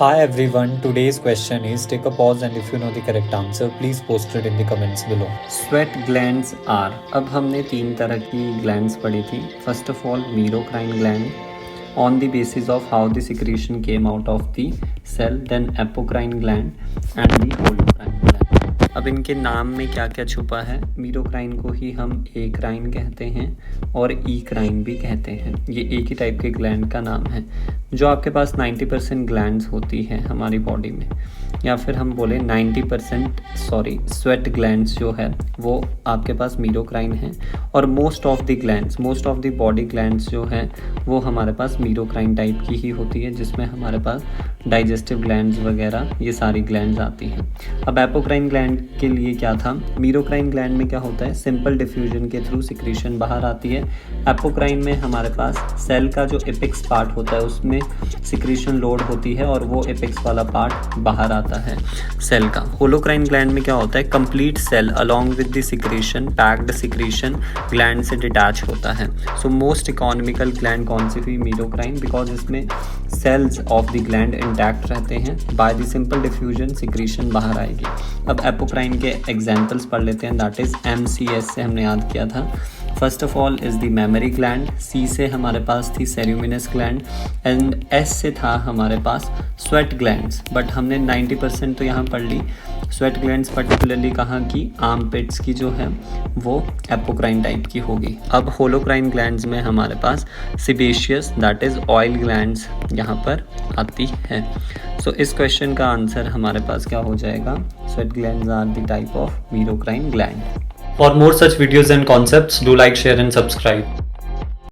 Hi everyone, today's question is take a pause and if you know the correct answer, please post it in the comments below. Sweat glands are. अब हमने 3 तरह की glands पढ़ी थी। First of all merocrine gland on the basis of how the secretion came out of the cell, then apocrine gland and the holocrine gland। अब इनके नाम में क्या क्या छुपा है। मीरोक्राइन को ही हम एक्राइन कहते हैं और ईक्राइन भी कहते हैं। ये एक ही टाइप के ग्लैंड का नाम है जो आपके पास 90% ग्लैंड्स होती है हमारी बॉडी में, या फिर हम बोले 90% स्वेट ग्लैंड्स जो है वो आपके पास मीरोक्राइन है। और most of the body glands जो हैं वो हमारे पास मीरोक्राइन टाइप की ही होती है, जिसमें हमारे पास डाइजेस्टिव ग्लैंड्स वगैरह ये सारी ग्लैंड्स आती हैं। अब एपोक्राइन ग्लैंड के लिए क्या था, मीरोक्राइन ग्लैंड में क्या होता है, सिंपल डिफ्यूजन के थ्रू सिक्रीशन बाहर आती है। एपोक्राइन में हमारे पास सेल का जो एपिक्स पार्ट होता है उसमें सिक्रीशन लोड होती है और वो एपिक्स वाला पार्ट बाहर आता है सेल का। होलोक्राइन ग्लैंड में क्या होता है, complete cell along with the secretion, packed secretion gland से डिटैच होता है। सो मोस्ट इकोनॉमिकल ग्लैंड कौन सी हुई, मीरोक्राइन, बिकॉज इसमें cells of the gland intact रहते हैं। By the simple diffusion secretion बाहर आएगी। अब एपोक्राइन के एग्जाम्पल्स पढ़ लेते हैं, दैट इज MCS से हमने याद किया था। First of all is the memory gland, C से हमारे पास थी सेरुमिनस ग्लैंड एंड S से था हमारे पास स्वेट ग्लैंड्स। बट हमने 90% तो यहाँ पढ़ ली। स्वेट ग्लैंड्स पर्टिकुलरली कहाँ की, आर्म पिट्स की जो है वो एपोक्राइन टाइप की होगी। अब होलोक्राइन ग्लैंड्स में हमारे पास sebaceous that is oil glands यहाँ पर आती है। सो इस क्वेश्चन का आंसर हमारे पास क्या हो जाएगा, sweat glands are the type of merocrine gland. For more such videos and concepts, do like, share and subscribe.